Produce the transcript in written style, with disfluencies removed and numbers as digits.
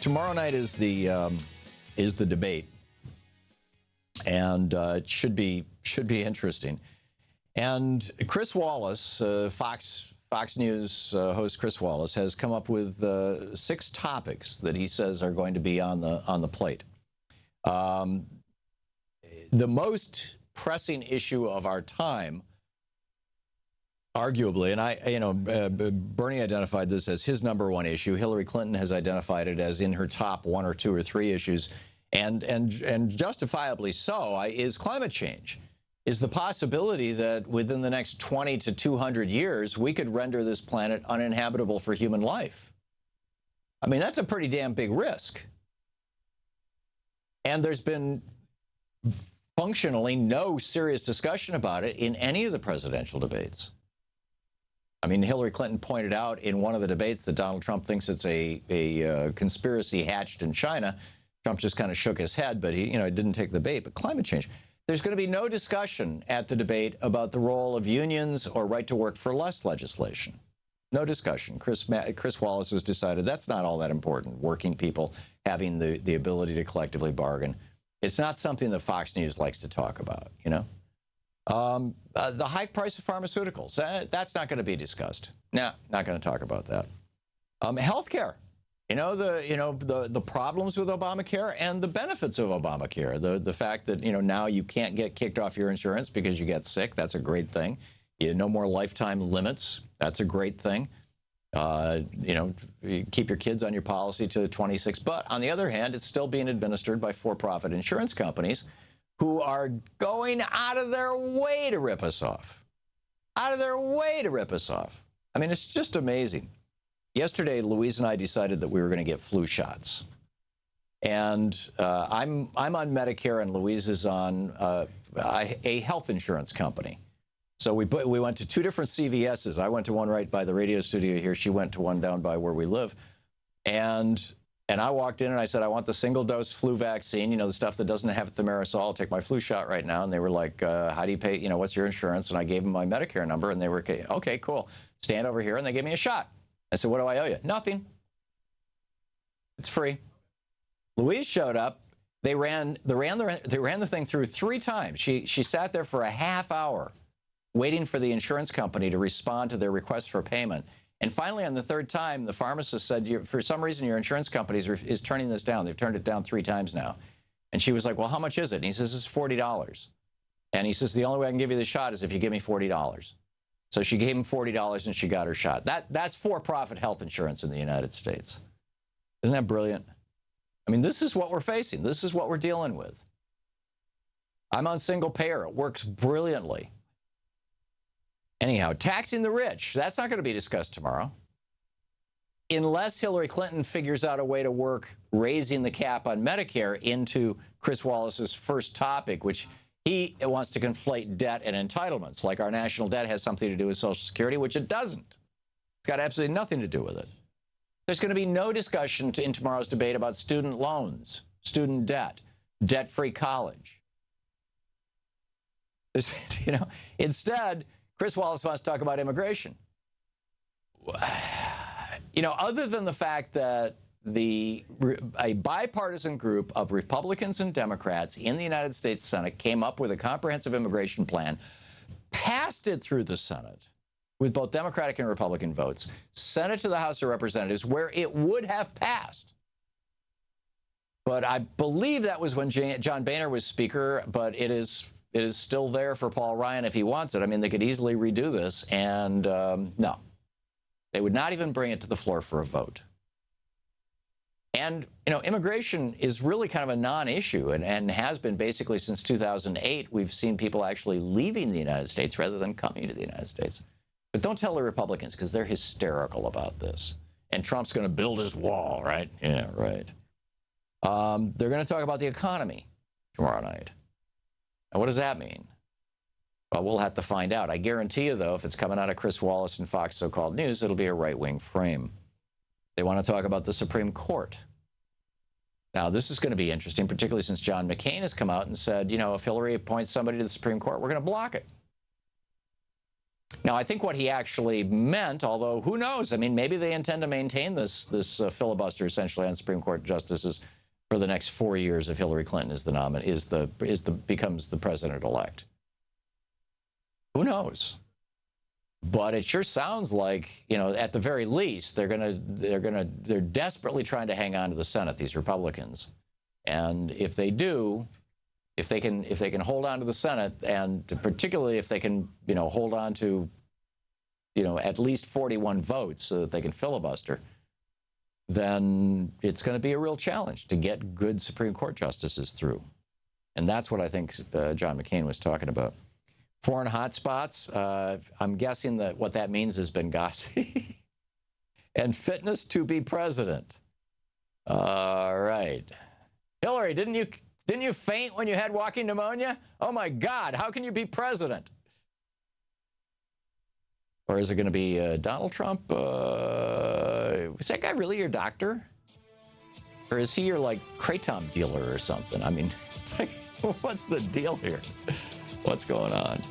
Tomorrow night is the debate, and it should be interesting. And Chris Wallace, Fox News host Chris Wallace, has come up with 6 topics that he says are going to be on the plate. The most pressing issue of our time, arguably, and Bernie identified this as his #1 issue. Hillary Clinton has identified it as in her top 1 or 2 or 3 issues, and justifiably so, is climate change. Is the possibility that within the next 20 to 200 years, we could render this planet uninhabitable for human life. I mean, that's a pretty damn big risk. And there's been functionally no serious discussion about it in any of the presidential debates. I mean, Hillary Clinton pointed out in one of the debates that Donald Trump thinks it's a conspiracy hatched in China. Trump just kind of shook his head, but he didn't take the bait. But climate change. There's going to be no discussion at the debate about the role of unions or right to work for less legislation. No discussion. Chris Wallace has decided that's not all that important, working people having the ability to collectively bargain. It's not something that Fox News likes to talk about, The high price of pharmaceuticals, that's not going to be discussed. No, not going to talk about that. Healthcare. The problems with Obamacare and the benefits of Obamacare. The fact that, now you can't get kicked off your insurance because you get sick. That's a great thing. No more lifetime limits. That's a great thing. You keep your kids on your policy to 26. But on the other hand, it's still being administered by for-profit insurance companies who are going out of their way to rip us off. Out of their way to rip us off. I mean, it's just amazing. Yesterday, Louise and I decided that we were going to get flu shots. And I'm on Medicare, and Louise is on a health insurance company. So we went to 2 different CVS's. I went to one right by the radio studio here. She went to one down by where we live. And I walked in and I said, I want the single-dose flu vaccine, the stuff that doesn't have thimerosal. I'll take my flu shot right now. And they were like, how do you pay, what's your insurance? And I gave them my Medicare number, and they were, okay, cool. Stand over here, and they gave me a shot. I said, what do I owe you? Nothing. It's free. Louise showed up. They ran the thing through 3 times. She sat there for a half hour waiting for the insurance company to respond to their request for payment. And finally, on the 3rd time, the pharmacist said, for some reason, your insurance company is turning this down. They've turned it down 3 times now. And she was like, well, how much is it? And he says, it's $40. And he says, the only way I can give you the shot is if you give me $40. So she gave him $40 and she got her shot. That's for-profit health insurance in the United States. Isn't that brilliant? I mean, this is what we're facing. This is what we're dealing with. I'm on single payer. It works brilliantly. Anyhow, taxing the rich. That's not going to be discussed tomorrow. Unless Hillary Clinton figures out a way to work raising the cap on Medicare into Chris Wallace's first topic, which he wants to conflate debt and entitlements, like our national debt has something to do with Social Security, which it doesn't. It's got absolutely nothing to do with it. There's going to be no discussion in tomorrow's debate about student loans, student debt, debt-free college. Instead, Chris Wallace wants to talk about immigration. Other than the fact that a bipartisan group of Republicans and Democrats in the United States Senate came up with a comprehensive immigration plan, passed it through the Senate with both Democratic and Republican votes, sent it to the House of Representatives where it would have passed. But I believe that was when John Boehner was Speaker, but it is still there for Paul Ryan if he wants it. I mean, they could easily redo this, and no. They would not even bring it to the floor for a vote. And, immigration is really kind of a non-issue and has been basically since 2008. We've seen people actually leaving the United States rather than coming to the United States. But don't tell the Republicans, because they're hysterical about this. And Trump's going to build his wall, right? Yeah, right. They're going to talk about the economy tomorrow night. And what does that mean? Well, we'll have to find out. I guarantee you, though, if it's coming out of Chris Wallace and Fox so-called news, it'll be a right-wing frame. They want to talk about the Supreme Court. Now, this is going to be interesting, particularly since John McCain has come out and said, if Hillary appoints somebody to the Supreme Court, we're going to block it. Now, I think what he actually meant, although who knows? I mean, maybe they intend to maintain this filibuster essentially on Supreme Court justices for the next 4 years if Hillary Clinton is becomes the president-elect. Who knows? But it sure sounds like, you know, at the very least, they're desperately trying to hang on to the Senate, these Republicans. And if they do, if they can hold on to the Senate, and particularly if they can, you know, hold on to, you know, at least 41 votes so that they can filibuster, then it's going to be a real challenge to get good Supreme Court justices through. And that's what I think John McCain was talking about. Foreign hotspots, I'm guessing that what that means is Benghazi. And fitness to be president. All right. Hillary, didn't you faint when you had walking pneumonia? Oh, my God, how can you be president? Or is it going to be Donald Trump? Is that guy really your doctor? Or is he your, like, Kratom dealer or something? I mean, it's like, what's the deal here? What's going on?